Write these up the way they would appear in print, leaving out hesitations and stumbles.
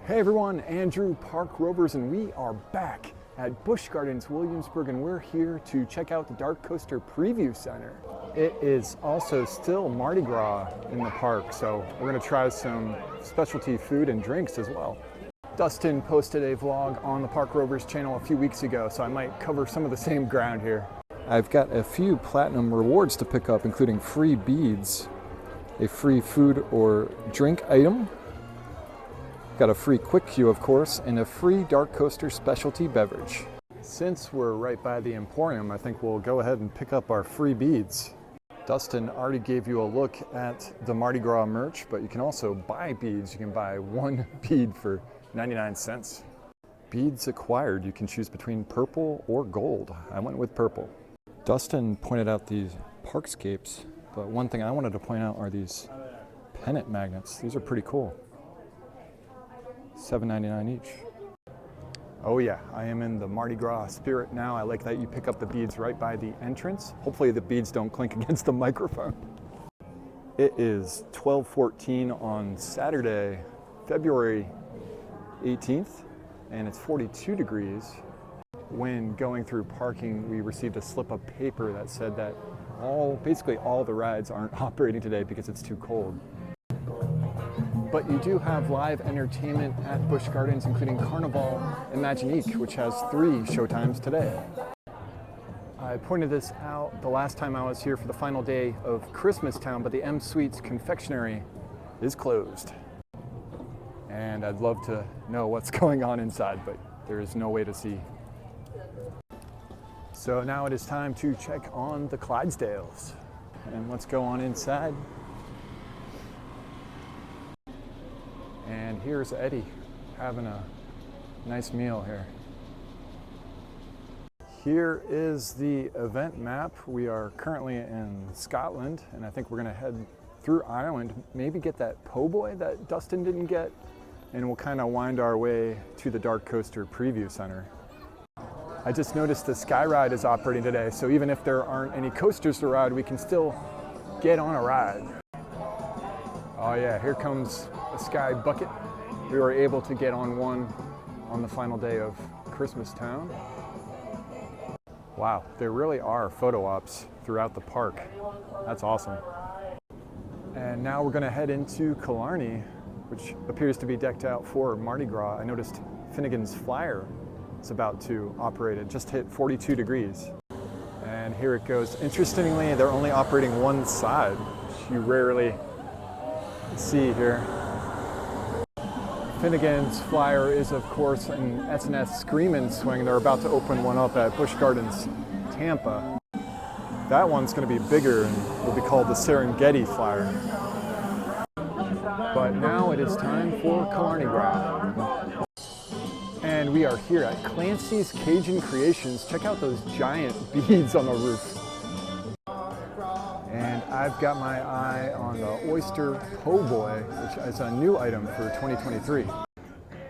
Hey everyone, Andrew, Park Rovers, and we are back at Busch Gardens Williamsburg, and we're here to check out the DarKoaster Preview Center. It is also still Mardi Gras in the park, so we're going to try some specialty food and drinks as well. Dustin posted a vlog on the Park Rovers channel a few weeks ago, so I might cover some of the same ground here. I've got a few platinum rewards to pick up, including free beads, a free food or drink item, got a free quick queue, of course, and a free DarKoaster specialty beverage. Since we're right by the Emporium, I think we'll go ahead and pick up our free beads. Dustin already gave you a look at the Mardi Gras merch, but you can also buy beads. You can buy one bead for 99 cents. Beads acquired, you can choose between purple or gold. I went with purple. Dustin pointed out these parkscapes, but one thing I wanted to point out are these pennant magnets. These are pretty cool. $7.99 each. Oh yeah, I am in the Mardi Gras spirit now. I like that you pick up the beads right by the entrance. Hopefully the beads don't clink against the microphone. It is 12:14 on Saturday, February 18th, and it's 42 degrees. When going through parking, we received a slip of paper that said that basically all the rides aren't operating today because it's too cold. But you do have live entertainment at Busch Gardens, including Carnival Imaginique, which has 3 showtimes today. I pointed this out the last time I was here for the final day of Christmas Town, but the M Sweets confectionery is closed. And I'd love to know what's going on inside, but there is no way to see. So now it is time to check on the Clydesdales. And let's go on inside. And here's Eddie having a nice meal here. Here is the event map. We are currently in Scotland, and I think we're gonna head through Ireland, maybe get that po' boy that Dustin didn't get, and we'll kind of wind our way to the DarKoaster Preview Center. I just noticed the Sky Ride is operating today, so even if there aren't any coasters to ride, we can still get on a ride. Oh yeah, here comes a Sky Bucket. We were able to get on one on the final day of Christmas Town. Wow, there really are photo ops throughout the park. That's awesome. And now we're gonna head into Killarney, which appears to be decked out for Mardi Gras. I noticed Finnegan's Flyer is about to operate. It just hit 42 degrees. And here it goes. Interestingly, they're only operating one side, which you rarely see here. Finnegan's Flyer is, of course, an S&S Screamin' Swing. They're about to open one up at Busch Gardens, Tampa. That one's going to be bigger and will be called the Serengeti Flyer. But now it is time for Killarney Gras. And we are here at Clancy's Cajun Creations. Check out those giant beads on the roof. And I've got my eye on the Oyster Po' Boy, which is a new item for 2023.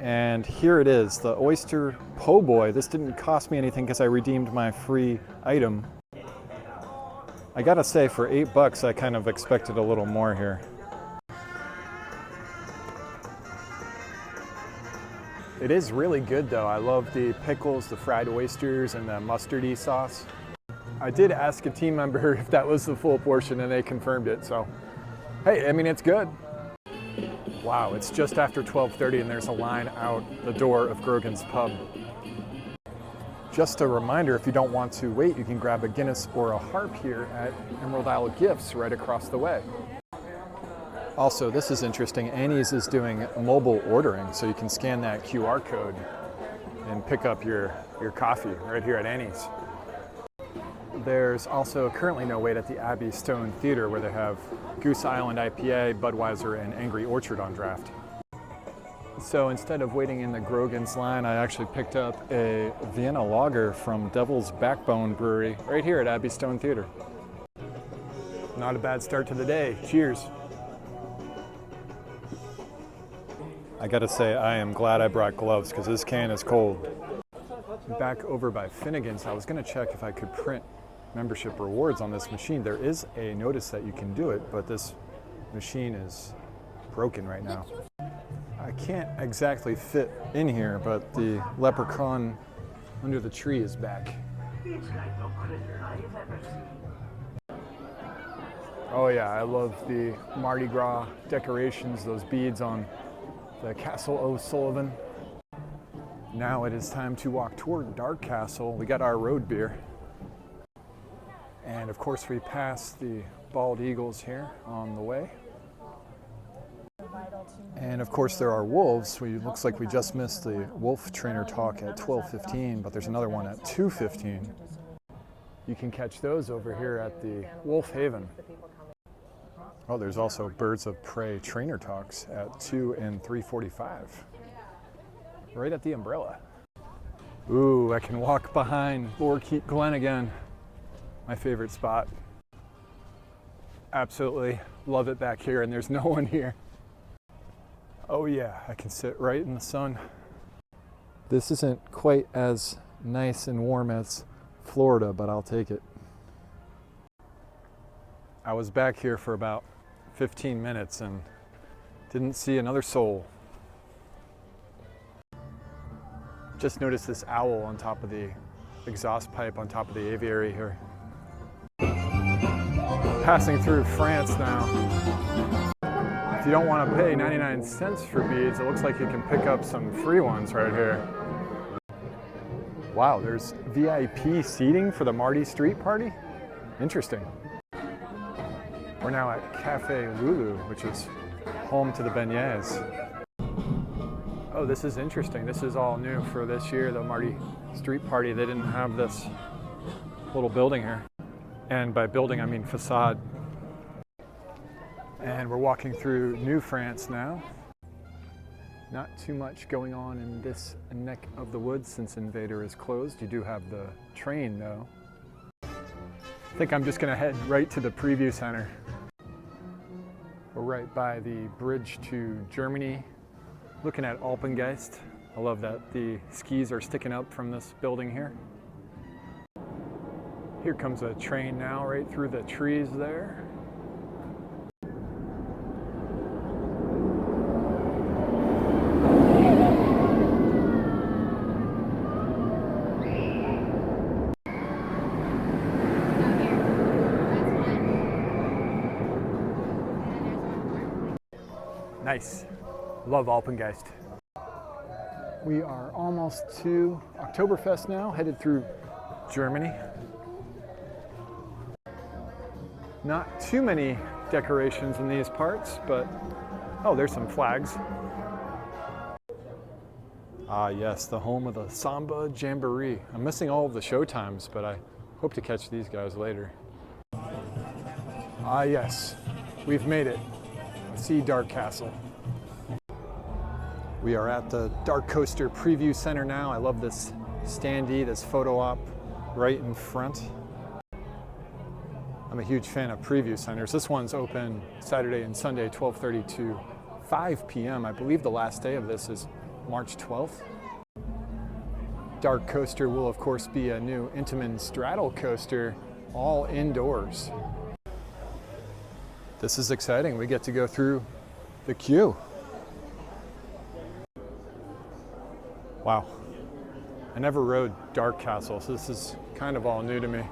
And here it is, the Oyster Po' Boy. This didn't cost me anything because I redeemed my free item. I gotta say, for $8, I kind of expected a little more here. It is really good though. I love the pickles, the fried oysters, and the mustardy sauce. I did ask a team member if that was the full portion and they confirmed it, so hey, I mean, it's good. Wow, it's just after 12:30 and there's a line out the door of Grogan's Pub. Just a reminder, if you don't want to wait, you can grab a Guinness or a Harp here at Emerald Isle Gifts right across the way. Also, this is interesting, Annie's is doing mobile ordering, so you can scan that QR code and pick up your coffee right here at Annie's. There's also currently no wait at the Abbey Stone Theater, where they have Goose Island IPA, Budweiser, and Angry Orchard on draft. So instead of waiting in the Grogan's line, I actually picked up a Vienna Lager from Devil's Backbone Brewery right here at Abbey Stone Theater. Not a bad start to the day. Cheers. I gotta say, I am glad I brought gloves because this can is cold. Back over by Finnegan's, I was gonna check if I could print membership rewards on this machine. There is a notice that you can do it, but this machine is broken right now. I can't exactly fit in here, but the leprechaun under the tree is back. Oh yeah, I love the Mardi Gras decorations, those beads on the Castle O'Sullivan. Now it is time to walk toward Dark Castle. We got our road beer. And of course we pass the bald eagles here on the way. And of course there are wolves. Looks like we just missed the wolf trainer talk at 12:15, but there's another one at 2:15. You can catch those over here at the Wolf Haven. Oh, there's also birds of prey trainer talks at 2 and 3:45. Right at the umbrella. Ooh, I can walk behind Lorkeet Glen again. My favorite spot. Absolutely love it back here, and there's no one here. Oh yeah, I can sit right in the sun. This isn't quite as nice and warm as Florida, but I'll take it. I was back here for about 15 minutes and didn't see another soul. Just noticed this owl on top of the exhaust pipe on top of the aviary here. Passing through France now. If you don't want to pay 99 cents for beads, it looks like you can pick up some free ones right here. Wow, there's VIP seating for the Mardi Street Party? Interesting. We're now at Cafe Lulu, which is home to the beignets. Oh, this is interesting. This is all new for this year, the Mardi Street Party. They didn't have this little building here. And by building, I mean facade. And we're walking through New France now. Not too much going on in this neck of the woods since Invader is closed. You do have the train though. I think I'm just gonna head right to the Preview Center. We're right by the bridge to Germany, looking at Alpengeist. I love that the skis are sticking up from this building here. Here comes a train now right through the trees there. Nice. Love Alpengeist. We are almost to Oktoberfest now, headed through Germany. Not too many decorations in these parts, but oh, there's some flags. Ah yes, the home of the Samba Jamboree. I'm missing all of the show times, but I hope to catch these guys later. Ah yes, we've made it. See Dark Castle. We are at the DarKoaster Preview Center now. I love this standee, this photo op right in front. I'm a huge fan of preview centers. This one's open Saturday and Sunday, 12:30 to 5 p.m. I believe the last day of this is March 12th. DarKoaster will of course be a new Intamin straddle coaster, all indoors. This is exciting. We get to go through the queue. Wow. I never rode Dark Castle, so this is kind of all new to me.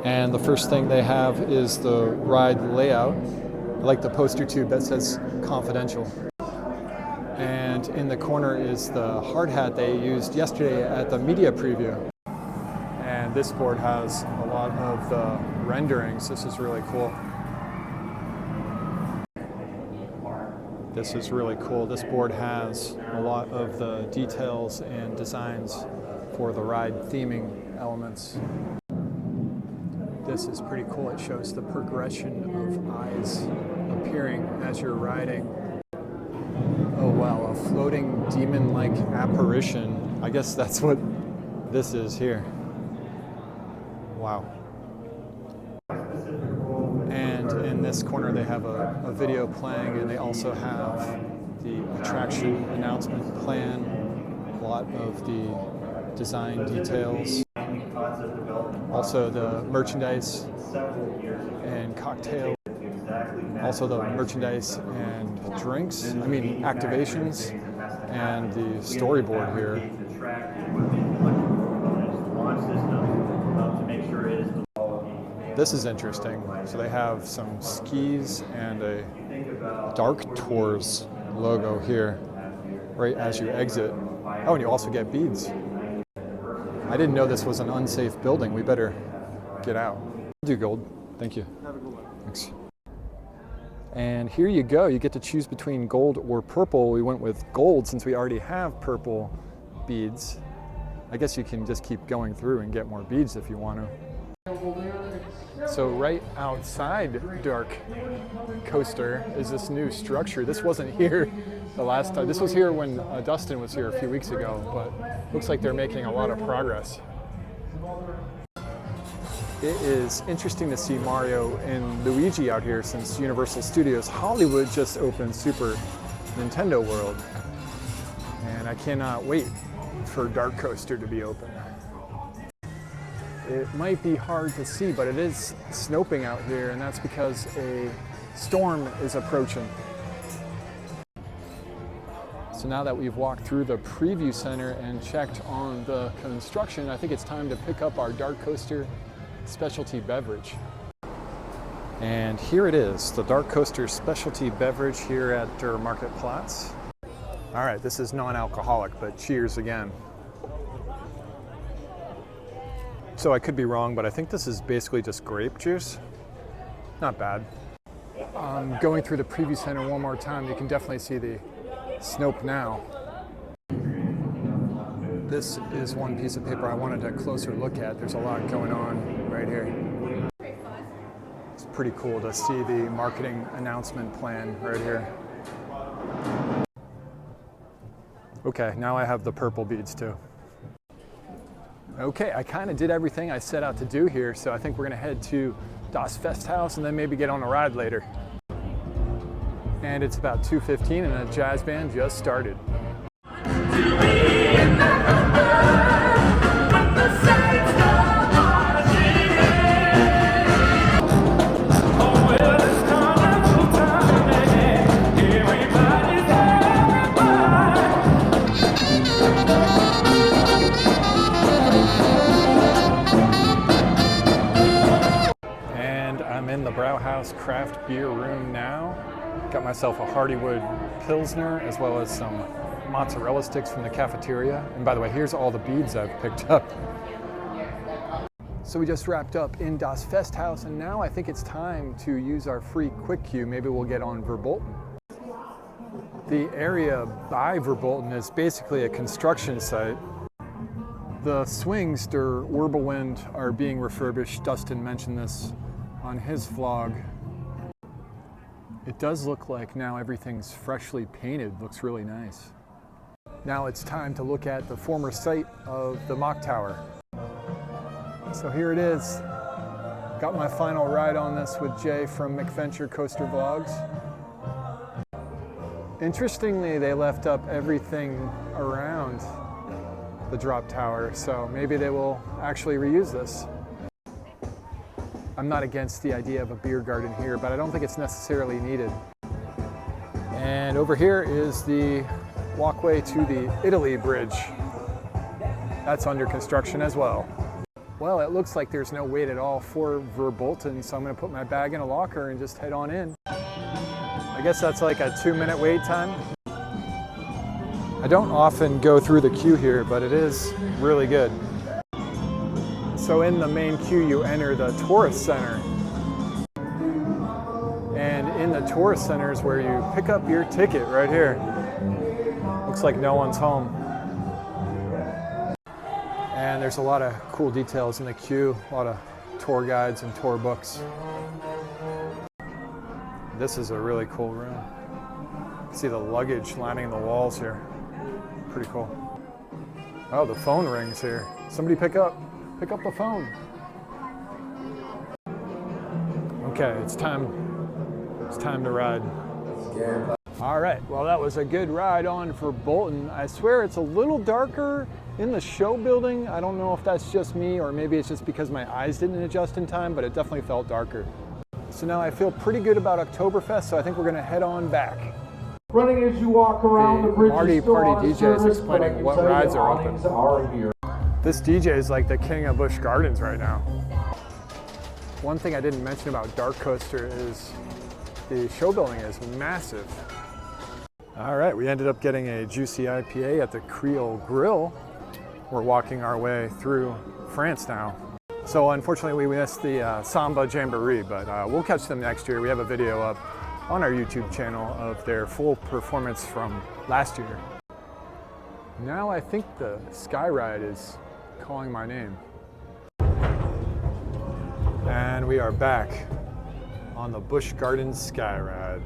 And the first thing they have is the ride layout. I like the poster tube that says confidential. And in the corner is the hard hat they used yesterday at the media preview. And this board has a lot of the renderings. This is really cool. This is really cool. This board has a lot of the details and designs for the ride theming elements. This is pretty cool. It shows the progression of eyes appearing as you're riding. Oh wow, a floating demon-like apparition. I guess that's what this is here. Wow. And in this corner they have a video playing, and they also have the attraction announcement plan, a lot of the design details, also the merchandise and cocktail Also the merchandise and drinks, I mean activations, and the storyboard here. This is interesting. So they have some skis and a Dark Tours logo here, right as you exit. Oh, and you also get beads. I didn't know this was an unsafe building. We better get out. I'll do gold. Thank you. Have a good one. Thanks. And here you go. You get to choose between gold or purple. We went with gold since we already have purple beads. I guess you can just keep going through and get more beads if you want to. So right outside DarKoaster is this new structure. This wasn't here the last time. This was here when Dustin was here a few weeks ago, but looks like they're making a lot of progress. It is interesting to see Mario and Luigi out here since Universal Studios Hollywood just opened Super Nintendo World. And I cannot wait for DarKoaster to be open. It might be hard to see, but it is snowing out here, and that's because a storm is approaching. So now that we've walked through the preview center and checked on the construction, I think it's time to pick up our DarKoaster specialty beverage. And here it is, the DarKoaster specialty beverage here at Der Marktplatz. All right, this is non-alcoholic, but cheers again. So I could be wrong, but I think this is basically just grape juice. Not bad. Going through the preview center one more time, you can definitely see the Snope now. This is one piece of paper I wanted a closer look at. There's a lot going on right here. It's pretty cool to see the marketing announcement plan right here. Okay, now I have the purple beads too. Okay, I kind of did everything I set out to do here, so I think we're gonna head to Das Festhaus and then maybe get on a ride later. And it's about 2:15 and a jazz band just started. Brauhaus craft beer room now. Got myself a Hardywood Pilsner as well as some mozzarella sticks from the cafeteria. And by the way, here's all the beads I've picked up. So we just wrapped up in Das Festhaus, and now I think it's time to use our free quick queue. Maybe we'll get on Verbolten. The area by Verbolten is basically a construction site. The swings der Wirbelwind are being refurbished. Dustin mentioned this on his vlog. It does look like now everything's freshly painted, looks really nice. Now it's time to look at the former site of the Mock Tower. So here it is. Got my final ride on this with Jay from McVenture Coaster Vlogs. Interestingly, they left up everything around the drop tower, so maybe they will actually reuse this. I'm not against the idea of a beer garden here, but I don't think it's necessarily needed. And over here is the walkway to the Italy Bridge. That's under construction as well. Well, it looks like there's no wait at all for Verbolten, so I'm gonna put my bag in a locker and just head on in. I guess that's like a 2-minute wait time. I don't often go through the queue here, but it is really good. So in the main queue, you enter the tourist center. And in the tourist center is where you pick up your ticket right here. Looks like no one's home. And there's a lot of cool details in the queue, a lot of tour guides and tour books. This is a really cool room. You can see the luggage lining the walls here. Pretty cool. Oh, the phone rings here. Somebody pick up the phone. Okay, it's time to ride. All right, well that was a good ride on Verbolten. I swear it's a little darker in the show building. I don't know if that's just me or maybe it's just because my eyes didn't adjust in time, but it definitely felt darker. So now I feel pretty good about Oktoberfest, so I think we're going to head on back. Running as you walk around the bridge, Mardi Party DJ is explaining what rides are open. Here. This DJ is like the king of Busch Gardens right now. One thing I didn't mention about DarKoaster is the show building is massive. All right, we ended up getting a juicy IPA at the Creole Grill. We're walking our way through France now. So unfortunately we missed the Samba Jamboree, but we'll catch them next year. We have a video up on our YouTube channel of their full performance from last year. Now I think the Sky Ride is calling my name. And we are back on the Busch Gardens Sky Ride.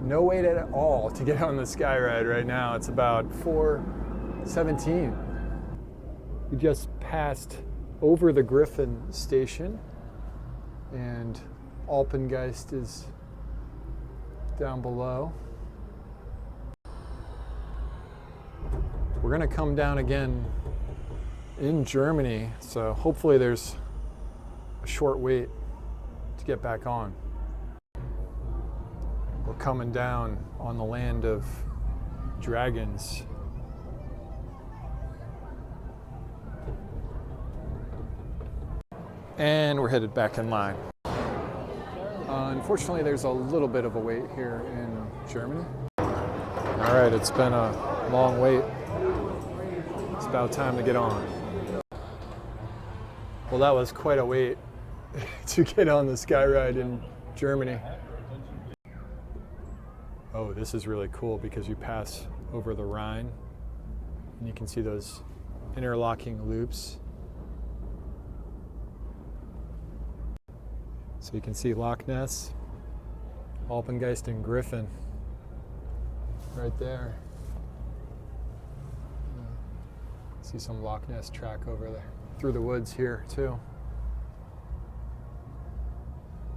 No wait at all to get on the Sky Ride right now. It's about 4:17. We just passed over the Griffin station and Alpengeist is down below. We're gonna come down again in Germany, so hopefully there's a short wait to get back on. We're coming down on the land of dragons. And we're headed back in line. Unfortunately, there's a little bit of a wait here in Germany. All right, it's been a long wait. It's about time to get on. Well, that was quite a wait to get on the Sky Ride in Germany. Oh, this is really cool because you pass over the Rhine and you can see those interlocking loops. So you can see Loch Ness, Alpengeist, and Griffin right there. See some Loch Ness track over there. Through the woods here too.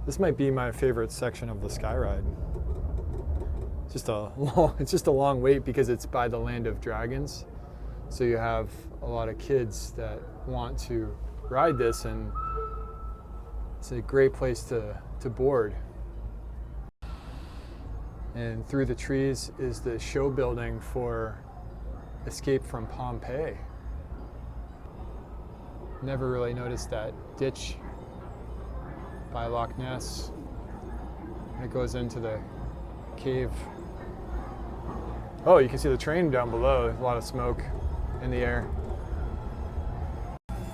This might be my favorite section of the Sky Ride. It's just a long wait because it's by the land of dragons. So you have a lot of kids that want to ride this, and it's a great place to board. And through the trees is the show building for Escape from Pompeii. Never really noticed that ditch by Loch Ness. And it goes into the cave. Oh, you can see the train down below. There's a lot of smoke in the air.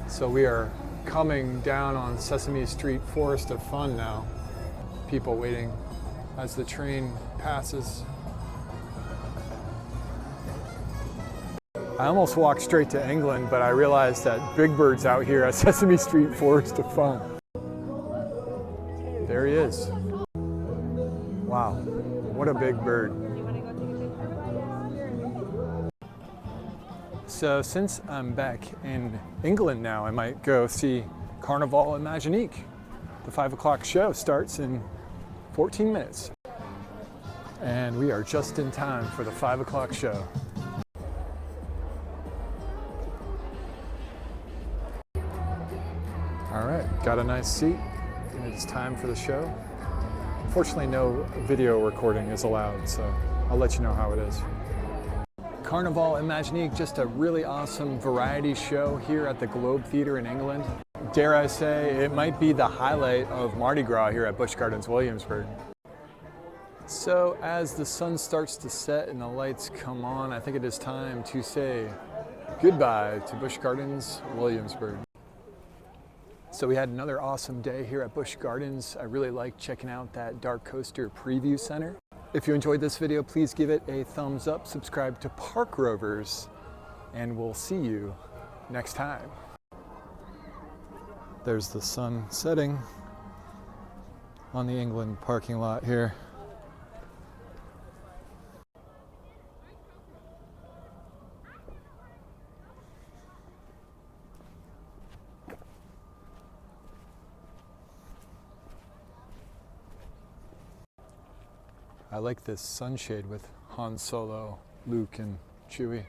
So we are coming down on Sesame Street Forest of Fun now. People waiting as the train passes. I almost walked straight to England, but I realized that Big Bird's out here at Sesame Street Forest of Fun. There he is. Wow, what a big bird. So since I'm back in England now, I might go see Carnival Imaginique. The 5 o'clock show starts in 14 minutes. And we are just in time for the 5 o'clock show. All right, got a nice seat, and it's time for the show. Unfortunately, no video recording is allowed, so I'll let you know how it is. Carnival Imaginique, just a really awesome variety show here at the Globe Theatre in England. Dare I say, it might be the highlight of Mardi Gras here at Busch Gardens Williamsburg. So as the sun starts to set and the lights come on, I think it is time to say goodbye to Busch Gardens Williamsburg. So we had another awesome day here at Busch Gardens. I really liked checking out that DarKoaster Preview Center. If you enjoyed this video, please give it a thumbs up, subscribe to Park Rovers, and we'll see you next time. There's the sun setting on the England parking lot here. I like this sunshade with Han Solo, Luke, and Chewie.